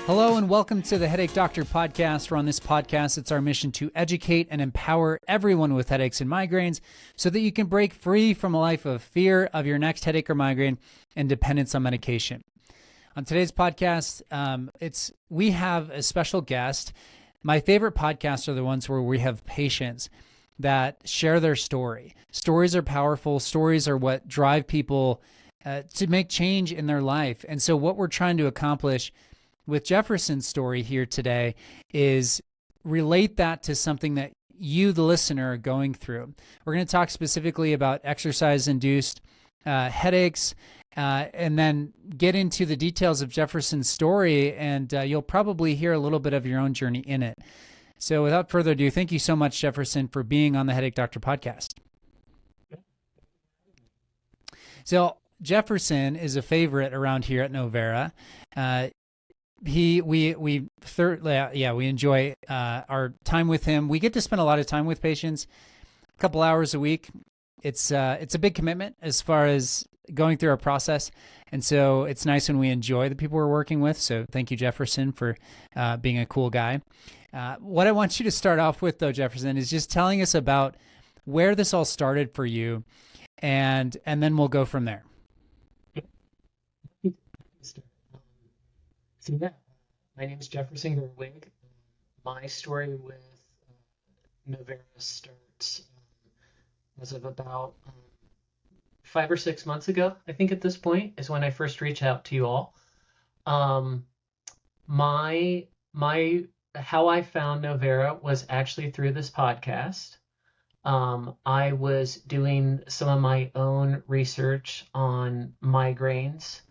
Hello and welcome to the Headache Doctor podcast, where on this podcast, it's our mission to educate and empower everyone with headaches and migraines so that you can break free from a life of fear of your next headache or migraine and dependence on medication. On today's podcast, we have a special guest. My favorite podcasts are the ones where we have patients that share their story. Stories are powerful. Stories are what drive people to make change in their life. And so what we're trying to accomplish with Jefferson's story here today is relate that to something that you, the listener, are going through. We're going to talk specifically about exercise-induced headaches, and then get into the details of Jefferson's story, and you'll probably hear a little bit of your own journey in it. So without further ado, thank you so much, Jefferson, for being on the Headache Doctor podcast. So Jefferson is a favorite around here at Novera. We enjoy our time with him. We get to spend a lot of time with patients, a couple hours a week. It's a big commitment as far as going through our process, and so it's nice when we enjoy the people we're working with. So thank you, Jefferson, for being a cool guy. What I want you to start off with, though, Jefferson, is just telling us about where this all started for you, and then we'll go from there. So yeah, my name is Jefferson Gerwig. My story with Novera starts as of about 5 or 6 months ago. I think at this point is when I first reached out to you all. My how I found Novera was actually through this podcast. I was doing some of my own research on migraines,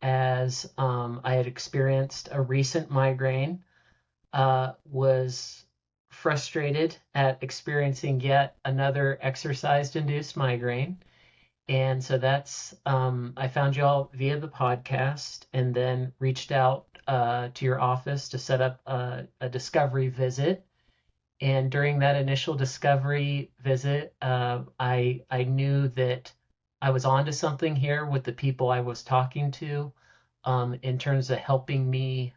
as I had experienced a recent migraine, was frustrated at experiencing yet another exercise-induced migraine. And so that's, I found you all via the podcast and then reached out to your office to set up a discovery visit. And during that initial discovery visit, I knew that I was onto something here with the people I was talking to, in terms of helping me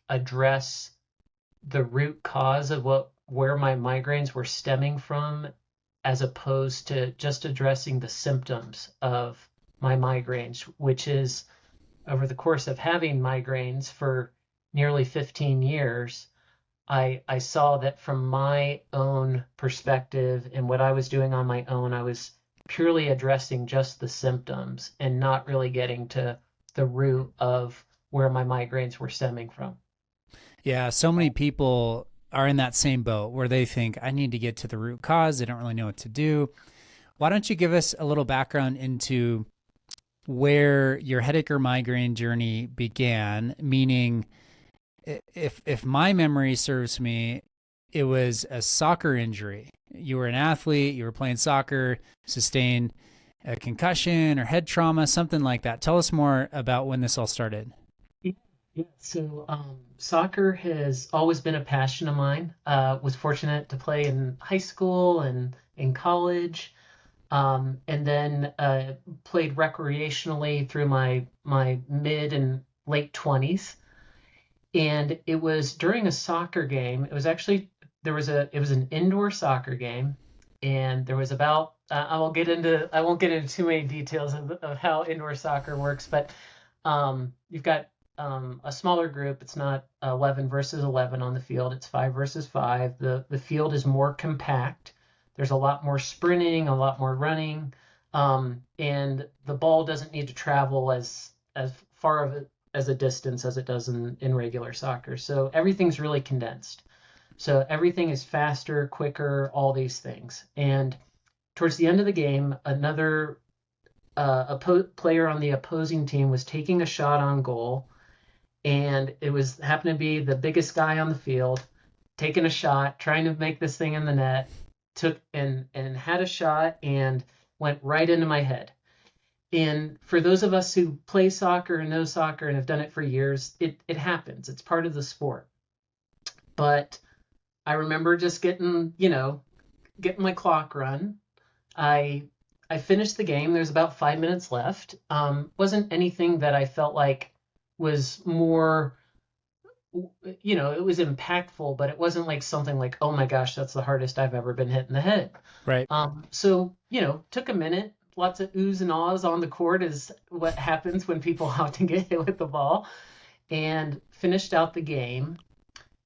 address the root cause of where my migraines were stemming from, as opposed to just addressing the symptoms of my migraines, which is, over the course of having migraines for nearly 15 years, I saw that from my own perspective and what I was doing on my own, I was purely addressing just the symptoms and not really getting to the root of where my migraines were stemming from. Yeah, so many people are in that same boat where they think, I need to get to the root cause. They don't really know what to do. Why don't you give us a little background into where your headache or migraine journey began? Meaning, if my memory serves me, it was a soccer injury. You were an athlete, you were playing soccer, sustained a concussion or head trauma, something like that. Tell us more about when this all started. Yeah. So soccer has always been a passion of mine. Was fortunate to play in high school and in college, and then played recreationally through my mid and late 20s. And it was during a soccer game. It was actually it was an indoor soccer game, and there was about I won't get into too many details of how indoor soccer works, but you've got a smaller group. It's not 11 versus 11 on the field. It's 5 versus 5. The field is more compact. There's a lot more sprinting, a lot more running, and the ball doesn't need to travel as far of as a distance as it does in regular soccer. So everything's really condensed. So everything is faster, quicker, all these things. And towards the end of the game, another player on the opposing team was taking a shot on goal, and it happened to be the biggest guy on the field, taking a shot, trying to make this thing in the net, took and had a shot and went right into my head. And for those of us who play soccer and know soccer and have done it for years, it happens. It's part of the sport. But I remember just getting my clock run. I finished the game. There's about 5 minutes left. Wasn't anything that I felt like was more it was impactful, but it wasn't like something like, oh my gosh, that's the hardest I've ever been hit in the head. Right. So, took a minute. Lots of oohs and ahs on the court is what happens when people often get hit with the ball, and finished out the game.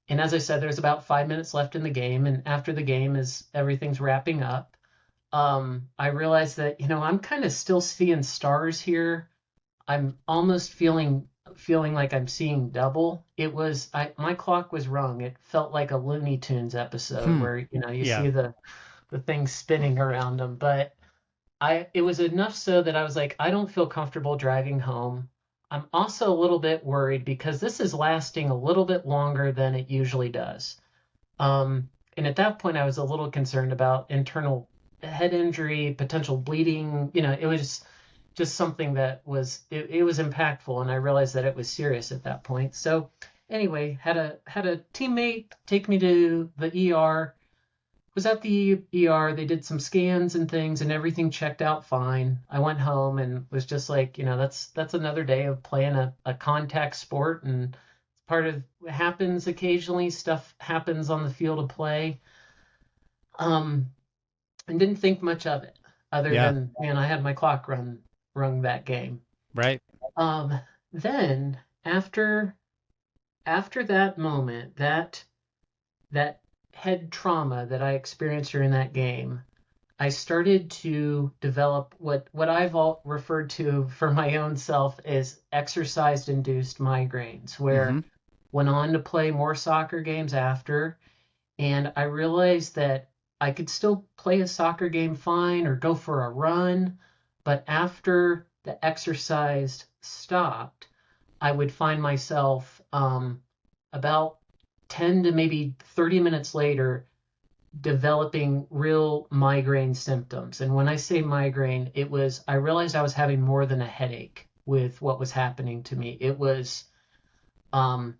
And as I said, there's about 5 minutes left in the game. And after the game, as everything's wrapping up, I realized that, I'm kind of still seeing stars here. I'm almost feeling like I'm seeing double. My clock was wrong. It felt like a Looney Tunes episode Hmm. where, you Yeah. see the things spinning around them. But it was enough so that I was like, I don't feel comfortable driving home. I'm also a little bit worried because this is lasting a little bit longer than it usually does. And at that point, I was a little concerned about internal head injury, potential bleeding. It was just something that it was impactful, and I realized that it was serious at that point. So anyway, had a teammate take me to the ER. Was at the ER. They did some scans and things, and everything checked out fine. I went home and was just like, that's another day of playing a contact sport, and part of what happens occasionally. Stuff happens on the field of play. Um, and didn't think much of it, other Yeah. than, man, I had my clock rung that game. Right. Um, then after that moment, that head trauma that I experienced during that game, I started to develop what I've all referred to for my own self as exercise-induced migraines, Mm-hmm. where went on to play more soccer games after, and I realized that I could still play a soccer game fine or go for a run, but after the exercise stopped, I would find myself about 10 to maybe 30 minutes later developing real migraine symptoms. And when I say migraine, I realized I was having more than a headache with what was happening to me. It was um,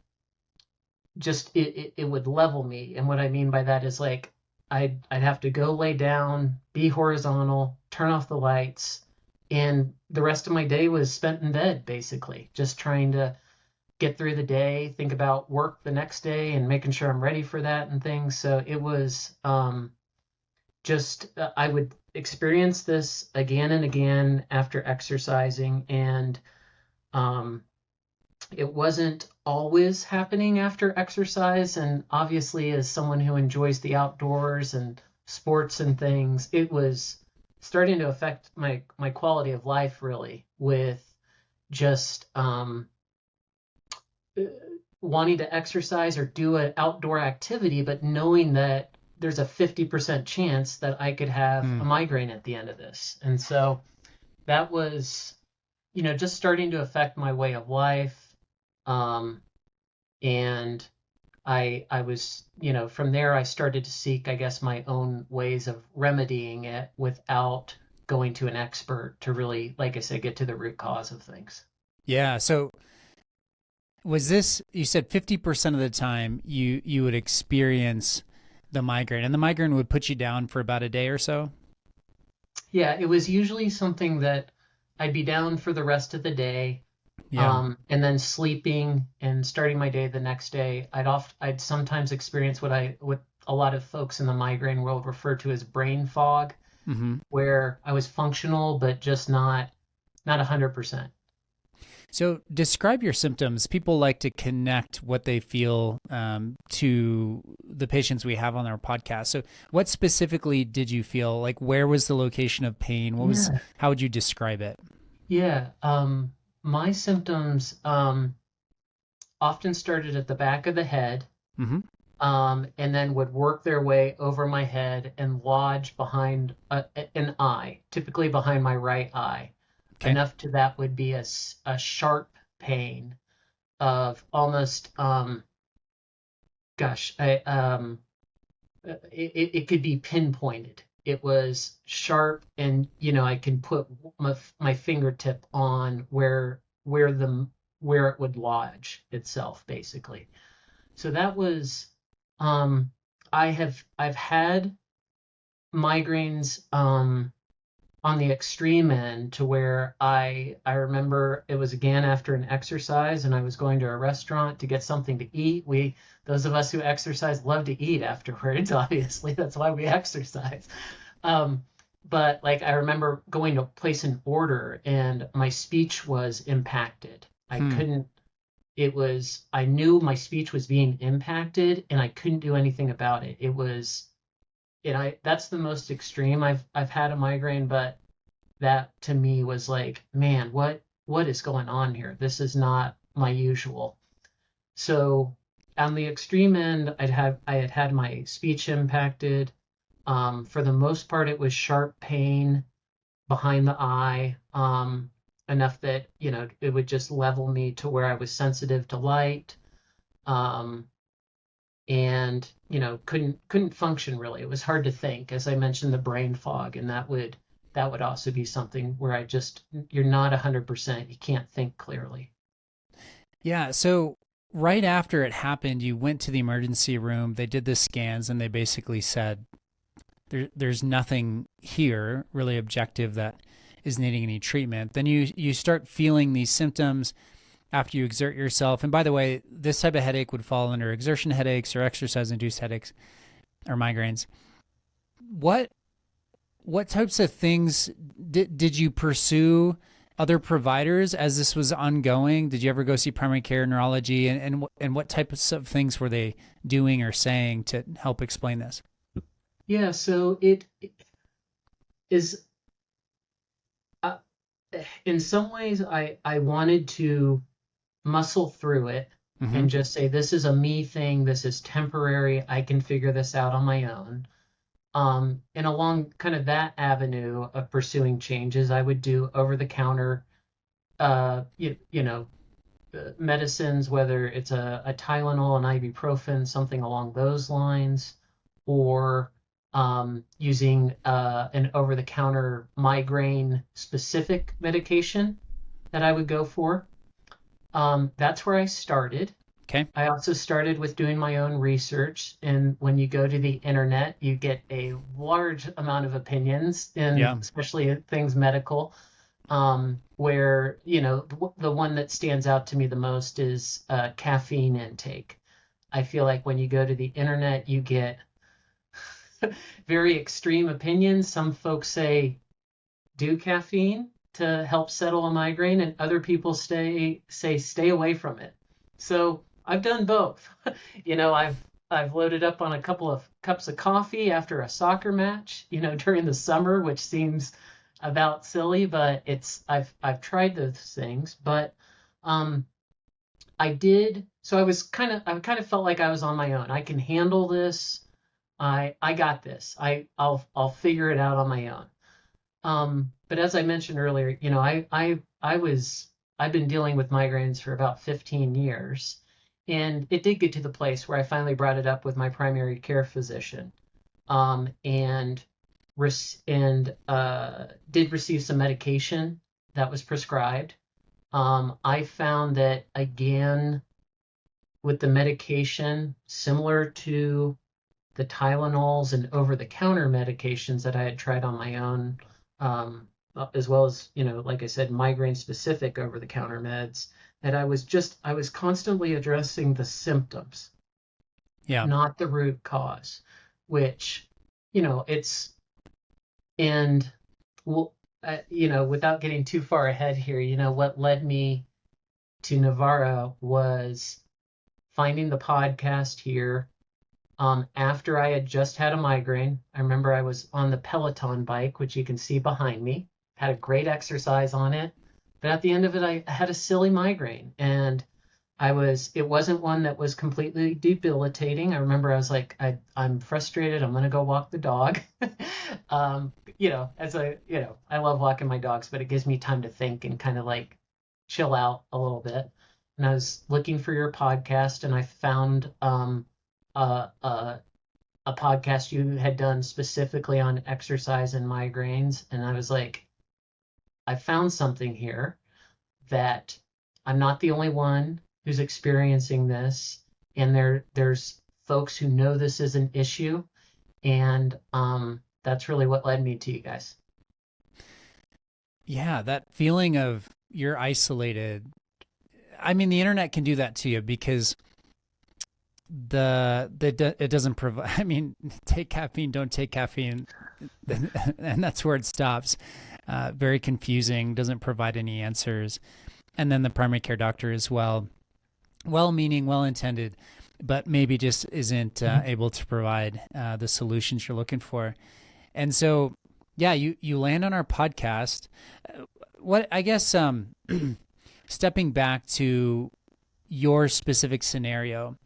just, it would level me. And what I mean by that is like, I'd have to go lay down, be horizontal, turn off the lights. And the rest of my day was spent in bed, basically, just trying to get through the day, think about work the next day and making sure I'm ready for that and things. So it was just, I would experience this again and again after exercising. And um, it wasn't always happening after exercise. And obviously, as someone who enjoys the outdoors and sports and things, it was starting to affect my quality of life, really, with just wanting to exercise or do an outdoor activity, but knowing that there's a 50% chance that I could have Hmm. a migraine at the end of this. And so that was, just starting to affect my way of life. Um, and I was, from there I started to seek, I guess, my own ways of remedying it without going to an expert to really, like I said, get to the root cause of things. Yeah. So was this, you said 50% of the time you would experience the migraine, and the migraine would put you down for about a day or so? Yeah, it was usually something that I'd be down for the rest of the day, Yeah. and then sleeping and starting my day the next day. I'd sometimes experience what a lot of folks in the migraine world refer to as brain fog, Mm-hmm. where I was functional but just not 100%. So describe your symptoms. People like to connect what they feel to the patients we have on our podcast. So what specifically did you feel? Like, where was the location of pain? Yeah. How would you describe it? Yeah. My symptoms often started at the back of the head, Mm-hmm. and then would work their way over my head and lodge behind an eye, typically behind my right eye. Okay. Enough to that would be a sharp pain of almost, gosh, it could be pinpointed. It was sharp, and I can put my fingertip on where it would lodge itself, basically. So that was, um, I've had migraines, on the extreme end to where I remember it was again after an exercise and I was going to a restaurant to get something to eat. We those of us who exercise love to eat afterwards, obviously. That's why we exercise. Um, but like I remember going to place an order and my speech was impacted. I Hmm. couldn't I knew my speech was being impacted and I couldn't do anything about it. It was and I that's the most extreme I've had a migraine, but that to me was like, man, what is going on here? This is not my usual. So on the extreme end, I had had my speech impacted. For the most part, it was sharp pain behind the eye, enough that it would just level me to where I was sensitive to light, um, and couldn't function really. It was hard to think, as I mentioned, the brain fog, and that would also be something where you're not 100%. You can't think clearly. Yeah. So right after it happened, you went to the emergency room. They did the scans, and they basically said there's nothing here really objective that is needing any treatment. Then you start feeling these symptoms after you exert yourself. And by the way, this type of headache would fall under exertion headaches or exercise-induced headaches or migraines. What what types of things did you pursue other providers as this was ongoing? Did you ever go see primary care neurology, and what types of things were they doing or saying to help explain this? Yeah, so it is uh, in some ways I wanted to muscle through it Mm-hmm. and just say this is a me thing, this is temporary, I can figure this out on my own. And along kind of that avenue of pursuing changes, I would do over the counter medicines, whether it's a Tylenol, an ibuprofen, something along those lines, or using an over the counter migraine specific medication that I would go for. That's where I started. Okay. I also started with doing my own research, and when you go to the internet, you get a large amount of opinions, and Yeah. especially things medical, where the one that stands out to me the most is caffeine intake. I feel like when you go to the internet, you get very extreme opinions. Some folks do caffeine to help settle a migraine, and other people say stay away from it. So I've done both. I've loaded up on a couple of cups of coffee after a soccer match, during the summer, which seems about silly, but I've tried those things. But um, I did. So I kind of felt like I was on my own. I can handle this. I got this. I'll figure it out on my own. But as I mentioned earlier, I've been dealing with migraines for about 15 years, and it did get to the place where I finally brought it up with my primary care physician, and did receive some medication that was prescribed. I found that again with the medication, similar to the Tylenols and over-the-counter medications that I had tried on my own, as well as, like I said, migraine-specific over-the-counter meds, that I was constantly addressing the symptoms, Yeah. not the root cause, which, it's, and, well, without getting too far ahead here, what led me to Novera was finding the podcast here. After I had just had a migraine, I remember I was on the Peloton bike, which you can see behind me, had a great exercise on it. But at the end of it, I had a silly migraine, and it wasn't one that was completely debilitating. I remember I was like, I'm frustrated. I'm going to go walk the dog. I love walking my dogs, but it gives me time to think and kind of like chill out a little bit. And I was looking for your podcast, and I found a, a, a podcast you had done specifically on exercise and migraines. And I was like, I found something here that I'm not the only one who's experiencing this. And there's folks who know this is an issue. And that's really what led me to you guys. Yeah, that feeling of you're isolated. I mean, the internet can do that to you because it doesn't provide. I mean, take caffeine, don't take caffeine, and that's where it stops. Very confusing. Doesn't provide any answers. And then the primary care doctor as well, well-meaning, well-intended, but maybe just isn't able to provide the solutions you're looking for. And so, yeah, you land on our podcast. What I guess stepping back to your specific scenario,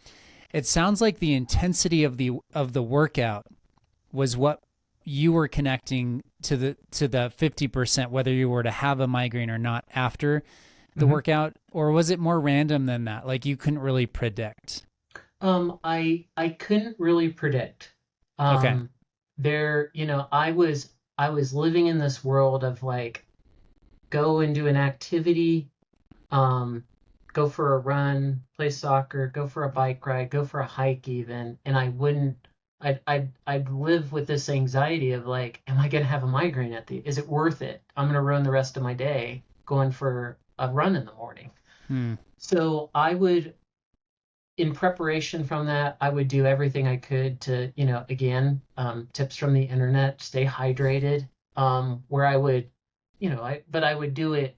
it sounds like the intensity of the workout was what you were connecting to the 50%, whether you were to have a migraine or not after the Mhm. workout, or was it more random than that? Like you couldn't really predict. I couldn't really predict. Okay. Um, I was living in this world of like go and do an activity, um, go for a run, play soccer, go for a bike ride, go for a hike even, and I wouldn't. I'd live with this anxiety of like, am I gonna have a migraine at the? Is it worth it? I'm gonna ruin the rest of my day going for a run in the morning. Hmm. So I would in preparation from that, I would do everything I could to, again, tips from the internet, stay hydrated. Where I would, but I would do it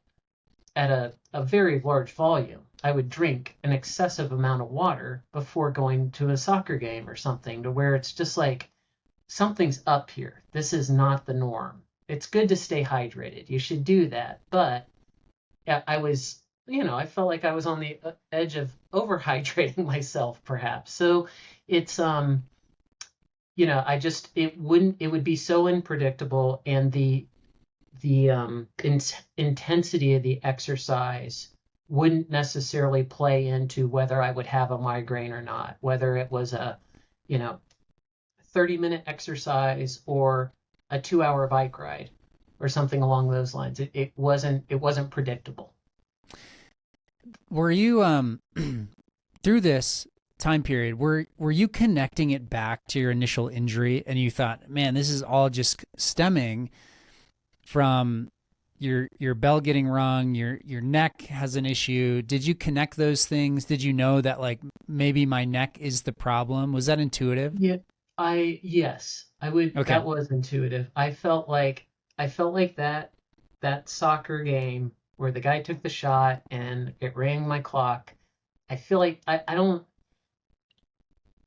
at a very large volume. I would drink an excessive amount of water before going to a soccer game or something, to where it's just like something's up here. This is not the norm. It's good to stay hydrated. You should do that. But yeah, I felt like I was on the edge of overhydrating myself, perhaps. So it's, it would be so unpredictable, and the intensity of the exercise wouldn't necessarily play into whether I would have a migraine or not, whether it was a, you know, 30-minute exercise or a 2-hour bike ride or something along those lines. It wasn't predictable. Were you through this time period, were you connecting it back to your initial injury and you thought, man, this is all just stemming from your bell getting rung, your neck has an issue. Did you connect those things? Did you know that like maybe my neck is the problem? Was that intuitive? Yeah, yes, I would. Okay. That was intuitive. I felt like that soccer game where the guy took the shot and it rang my clock. I feel like I don't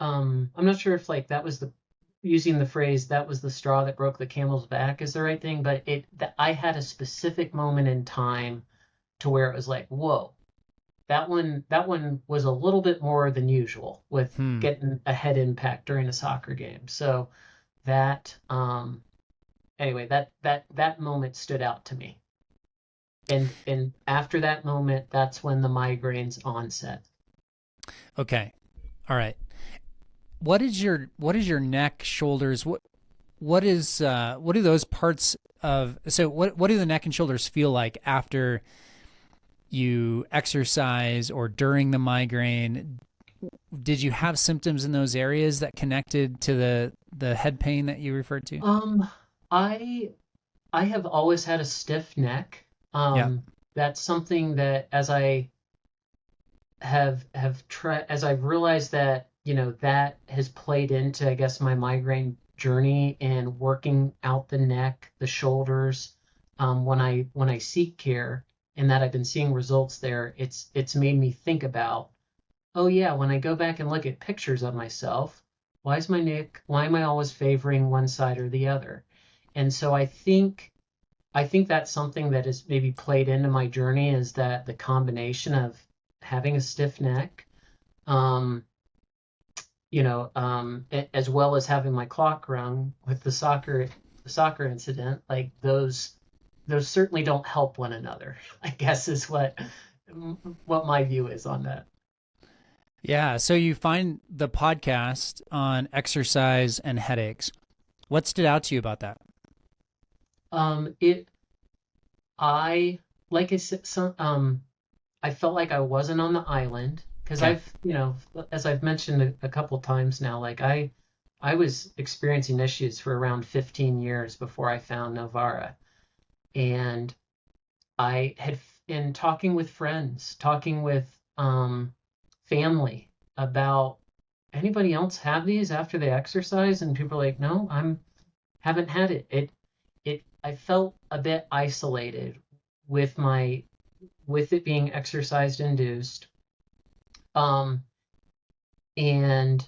I'm not sure if like that was the using the phrase that was the straw that broke the camel's back is the right thing, but I had a specific moment in time to where it was like, whoa, that one was a little bit more than usual with Hmm. getting a head impact during a soccer game. So that anyway, that moment stood out to me. And after that moment, that's when the migraines onset. Okay. All right. What is your neck, shoulders? What do those parts of so what do the neck and shoulders feel like after you exercise or during the migraine? Did you have symptoms in those areas that connected to the head pain that you referred to? Um, I I have always had a stiff neck. Yeah. That's something that as I've realized that, that has played into, I guess, my migraine journey and working out the neck, the shoulders, when I seek care, and that I've been seeing results there, it's made me think about, oh yeah, when I go back and look at pictures of myself, why am I always favoring one side or the other? And so I think that's something that has maybe played into my journey, is that the combination of having a stiff neck, um, as well as having my clock rung with the soccer incident, like those certainly don't help one another, I guess is what my view is on that. Yeah. So you find the podcast on exercise and headaches. What stood out to you about that? It I like I said, I felt like I wasn't on the island because Okay. as I've mentioned a couple times now, like I was experiencing issues for around 15 years before I found Novara. And I had, in talking with friends, talking with family about anybody else have these after they exercise, and people are like, no, I'm haven't had it. I felt a bit isolated with my with it being exercise induced. Um, and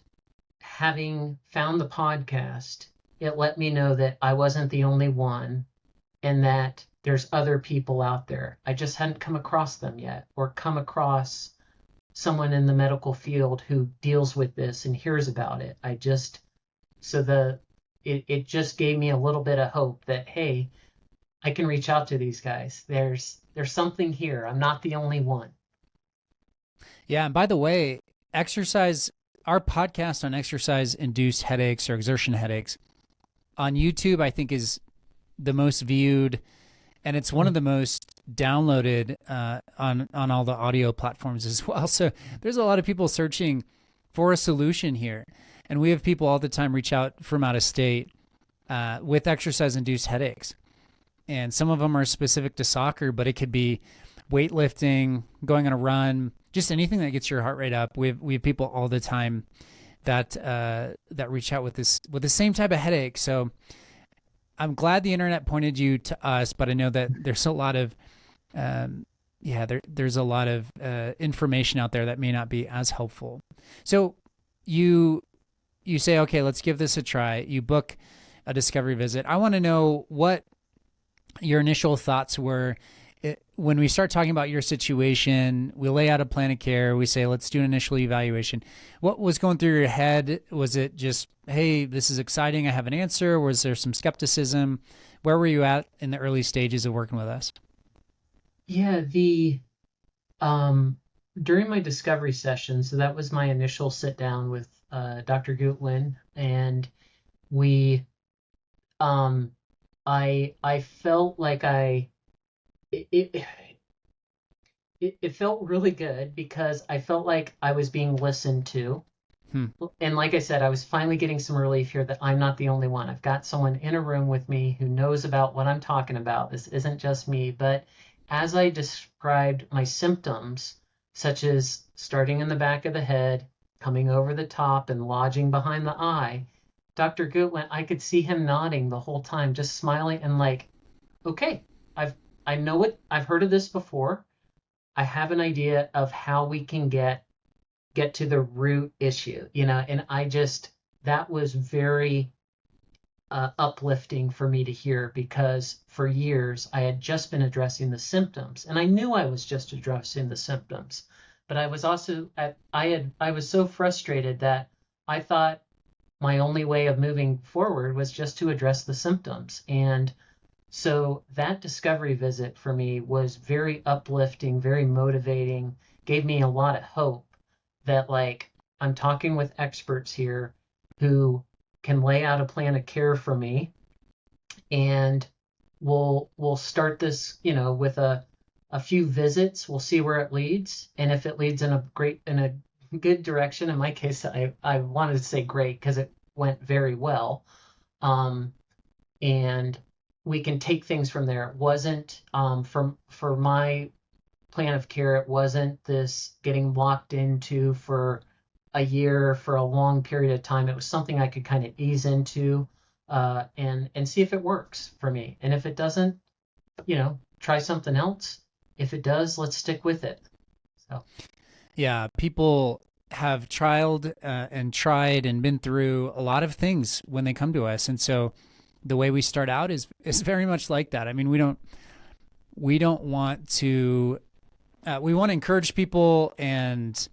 having found the podcast, it let me know that I wasn't the only one and that there's other people out there. I just hadn't come across them yet, or come across someone in the medical field who deals with this and hears about it. I just so the it just gave me a little bit of hope that, hey, I can reach out to these guys. There's something here. I'm not the only one. Yeah. And by the way, exercise, our podcast on exercise induced headaches or exertion headaches on YouTube, I think is the most viewed, and it's one of the most downloaded on all the audio platforms as well. So there's a lot of people searching for a solution here, and we have people all the time reach out from out of state with exercise-induced headaches, and some of them are specific to soccer, but it could be weightlifting, going on a run, just anything that gets your heart rate up. We have people all the time that that reach out with the same type of headache. So I'm glad the internet pointed you to us, but I know that there's a lot of, there's a lot of information out there that may not be as helpful. So you say, okay, let's give this a try. You book a discovery visit. I want to know what your initial thoughts were. When we start talking about your situation, we lay out a plan of care. We say, let's do an initial evaluation. What was going through your head? Was it just, hey, this is exciting, I have an answer? Was there some skepticism? Where were you at in the early stages of working with us? Yeah, the during my discovery session, so that was my initial sit down with Dr. Gutlin, and we I felt like it, it it felt really good because I felt like I was being listened to. Hmm. And like I said, I was finally getting some relief here that I'm not the only one. I've got someone in a room with me who knows about what I'm talking about. This isn't just me. But as I described my symptoms, such as starting in the back of the head, coming over the top, and lodging behind the eye, Dr. Goodwin, I could see him nodding the whole time, just smiling and like, okay, I know it. I've heard of this before. I have an idea of how we can get to the root issue, and that was very uplifting for me to hear, because for years I had just been addressing the symptoms, and I knew I was just addressing the symptoms, but I was also I was so frustrated that I thought my only way of moving forward was just to address the symptoms. And so that discovery visit for me was very uplifting, very motivating, gave me a lot of hope that, like, I'm talking with experts here who can lay out a plan of care for me, and we'll start this, with a few visits. We'll see where it leads, and if it leads in a good direction, in my case, I wanted to say great because it went very well, and we can take things from there. It wasn't for my plan of care, it wasn't this getting locked into for a year, for a long period of time. It was something I could kind of ease into, and see if it works for me. And if it doesn't, try something else. If it does, let's stick with it. So Yeah, people have trialed and tried and been through a lot of things when they come to us, and so the way we start out is very much like that. I mean, we don't want to we want to encourage people and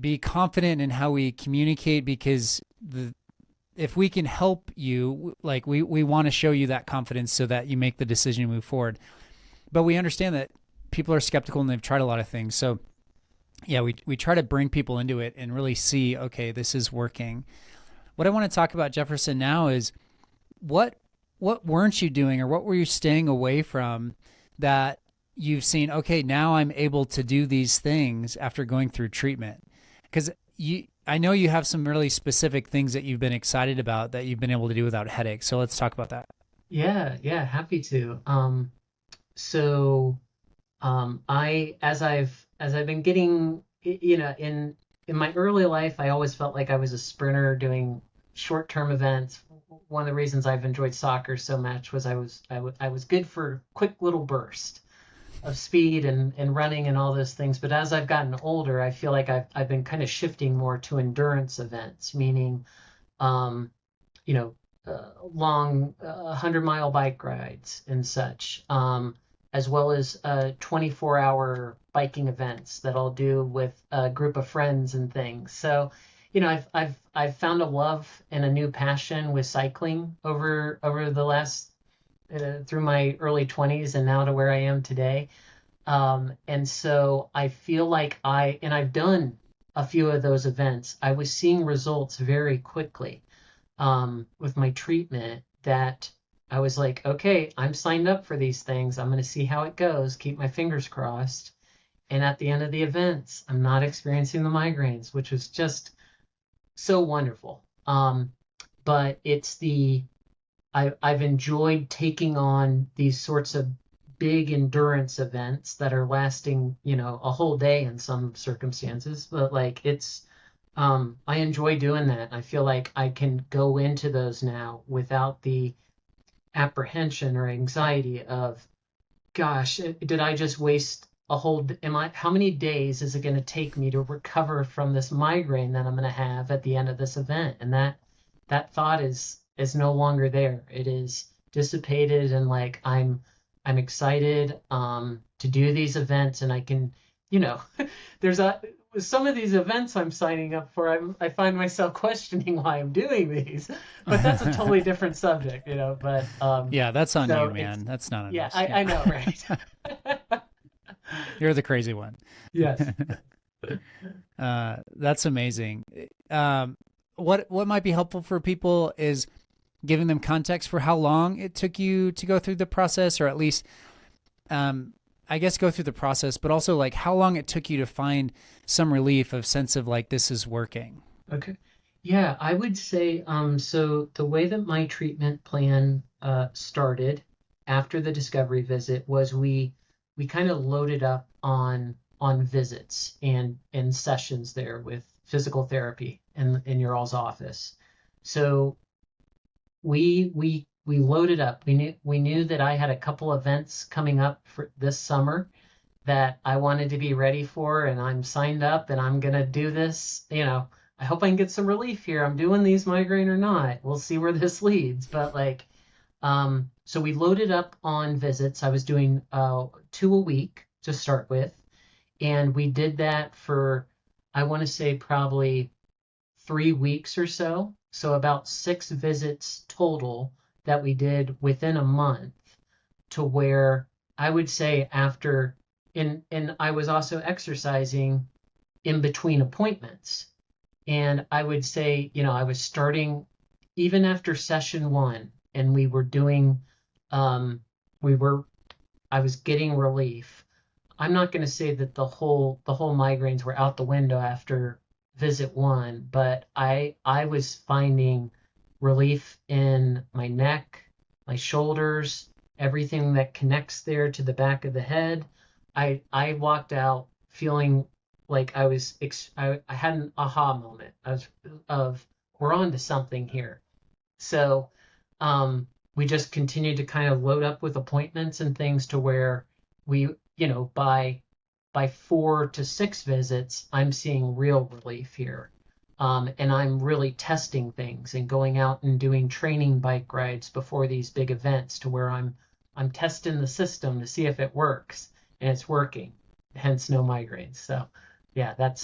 be confident in how we communicate, because if we can help you, like we want to show you that confidence so that you make the decision to move forward. But we understand that people are skeptical and they've tried a lot of things. So yeah, we try to bring people into it and really see, okay, this is working. What I want to talk about, Jefferson, now is what weren't you doing, or what were you staying away from that you've seen, okay, now I'm able to do these things after going through treatment? Because I know you have some really specific things that you've been excited about that you've been able to do without headaches. So let's talk about that. yeah, happy to. So I as I've been getting in my early life, I always felt like I was a sprinter doing short-term events. One of the reasons I've enjoyed soccer so much was I was good for quick little burst of speed and running and all those things. But as I've gotten older, I feel like I've been kind of shifting more to endurance events, meaning um, you know, long 100-mile bike rides and such, as well as 24-hour biking events that I'll do with a group of friends and things. So, I've found a love and a new passion with cycling over the last through my early 20s and now to where I am today. And so I feel like I've done a few of those events. I was seeing results very quickly with my treatment that I was like, okay, I'm signed up for these things. I'm going to see how it goes, keep my fingers crossed. And at the end of the events, I'm not experiencing the migraines, which was just so wonderful. But I've enjoyed taking on these sorts of big endurance events that are lasting, a whole day in some circumstances, but like I enjoy doing that. I feel like I can go into those now without the apprehension or anxiety of, gosh, did I just waste a whole, how many days is it going to take me to recover from this migraine that I'm going to have at the end of this event? And that thought is no longer there. It is dissipated and like I'm excited to do these events and I can, you know, there's a some of these events I'm signing up for, I find myself questioning why I'm doing these, but that's a totally different subject, But Yeah, that's on you, so it's man. That's not on yeah, us. Yeah. I know, right? You're the crazy one. Yes. That's amazing. What might be helpful for people is giving them context for how long it took you to go through the process, or at least, I guess, go through the process, but also like how long it took you to find some relief of sense of like this is working. Okay. Yeah, I would say so the way that my treatment plan started after the discovery visit was we kind of loaded up on visits and sessions there with physical therapy in your all's office. So we loaded up. We knew that I had a couple events coming up for this summer that I wanted to be ready for, and I'm signed up and I'm gonna do this. I hope I can get some relief here. I'm doing these migraine or not. We'll see where this leads. But like, so we loaded up on visits. I was doing 2 a week to start with, and we did that for I want to say probably 3 weeks or so. So about 6 visits total that we did within a month to where I would say after and I was also exercising in between appointments. And I would say, I was starting even after session one and we were doing we were I was getting relief. I'm not going to say that the whole migraines were out the window after visit one, but I was finding relief in my neck, my shoulders, everything that connects there to the back of the head. I walked out feeling like I had an aha moment of we're on to something here. So we just continued to kind of load up with appointments and things to where we, by 4 to 6 visits, I'm seeing real relief here. And I'm really testing things and going out and doing training bike rides before these big events to where I'm testing the system to see if it works, and it's working. Hence, no migraines. So, yeah, that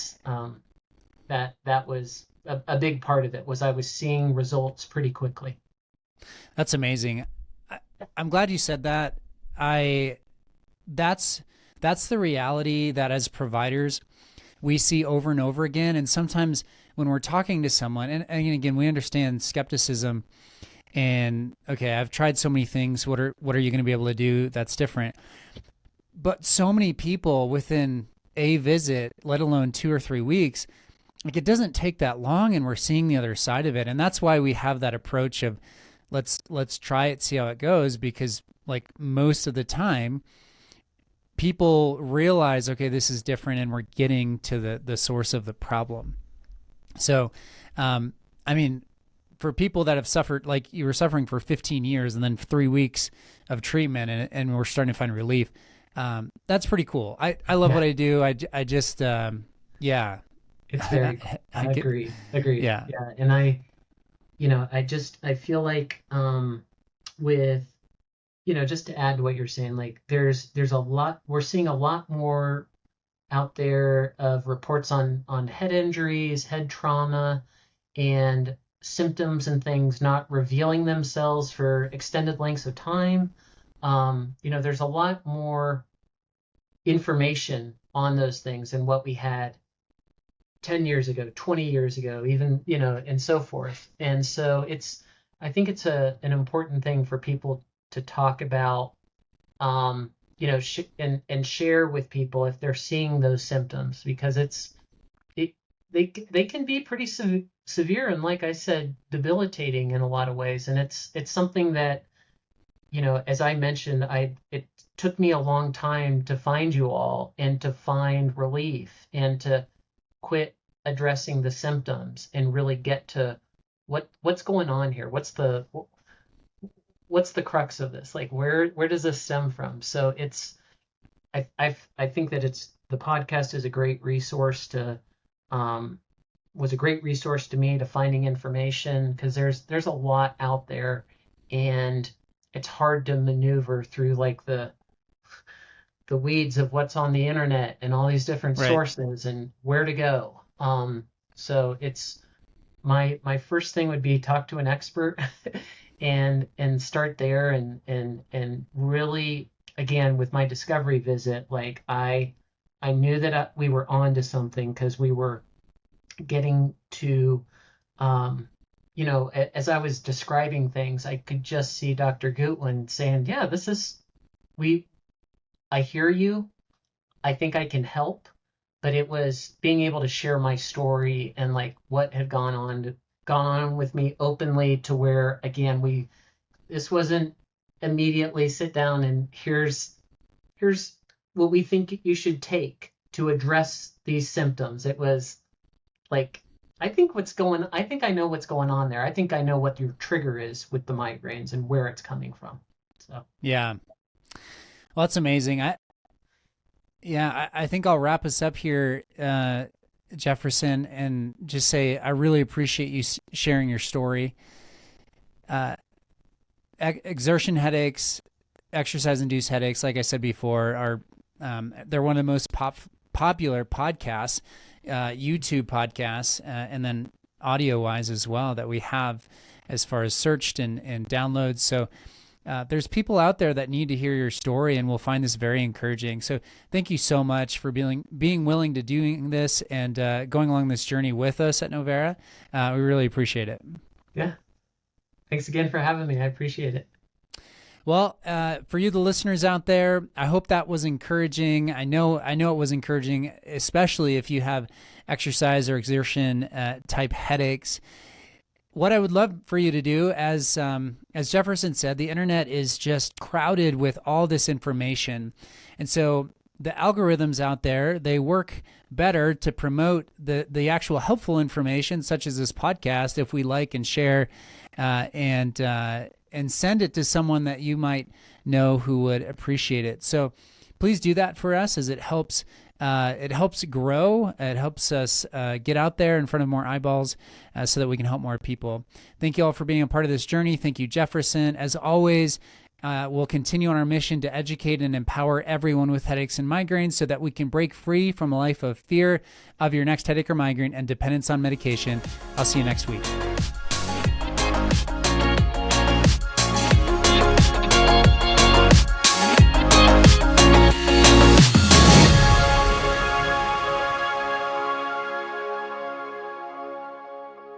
was a big part of it was I was seeing results pretty quickly. That's amazing. I'm glad you said that. I that's that's the reality that as providers we see over and over again. And sometimes when we're talking to someone, and again, we understand skepticism and okay, I've tried so many things. What are you going to be able to do that's different? But so many people within a visit, let alone 2 or 3 weeks, like it doesn't take that long and we're seeing the other side of it. And that's why we have that approach of let's try it, see how it goes, because like most of the time, people realize, okay, this is different, and we're getting to the source of the problem. So, I mean, for people that have suffered, like you were suffering for 15 years and then 3 weeks of treatment, and we're starting to find relief, that's pretty cool. I love what I do. I just, yeah. It's very cool. Agreed. Yeah. Yeah. And I feel like, with, just to add to what you're saying, like there's a lot, we're seeing a lot more out there of reports on head injuries, head trauma, and symptoms and things not revealing themselves for extended lengths of time. There's a lot more information on those things than what we had 10 years ago, 20 years ago, even, and so forth. And so I think it's an important thing for people to talk about, and share with people if they're seeing those symptoms, because they can be pretty severe, and like I said, debilitating in a lot of ways. And it's something that, as I mentioned, it took me a long time to find you all and to find relief and to quit addressing the symptoms and really get to what's going on here. What's the crux of this? Like, where does this stem from? So I think that the podcast is a great resource was a great resource to me to finding information, because there's a lot out there, and it's hard to maneuver through like the weeds of what's on the internet and all these different sources and where to go. So it's my first thing would be talk to an expert and start there, and really, again, with my discovery visit, like I knew that we were on to something, because we were getting to, as I was describing things, I could just see Dr. Gutwin saying, yeah, I hear you. I think I can help. But it was being able to share my story and like what had gone on with me openly, to where, again, this wasn't immediately sit down and here's what we think you should take to address these symptoms. It was like, I think I know what's going on there. I think I know what your trigger is with the migraines and where it's coming from. So yeah, well, that's amazing. I think I'll wrap us up here, Jefferson, and just say I really appreciate you sharing your story. Exertion headaches, exercise-induced headaches, like I said before, are they're one of the most popular podcasts, YouTube podcasts, and then audio-wise as well, that we have as far as searched and downloads. So there's people out there that need to hear your story, and will find this very encouraging. So thank you so much for being willing to doing this and going along this journey with us at Novera. We really appreciate it. Yeah. Thanks again for having me. I appreciate it. Well, for you, the listeners out there, I hope that was encouraging. I know it was encouraging, especially if you have exercise or exertion type headaches. What I would love for you to do, as Jefferson said, the internet is just crowded with all this information. And so the algorithms out there, they work better to promote the actual helpful information, such as this podcast, if we like and share and send it to someone that you might know who would appreciate it. So please do that for us, as it helps grow. It helps us get out there in front of more eyeballs, so that we can help more people. Thank you all for being a part of this journey. Thank you, Jefferson. As always, we'll continue on our mission to educate and empower everyone with headaches and migraines, so that we can break free from a life of fear of your next headache or migraine and dependence on medication. I'll see you next week.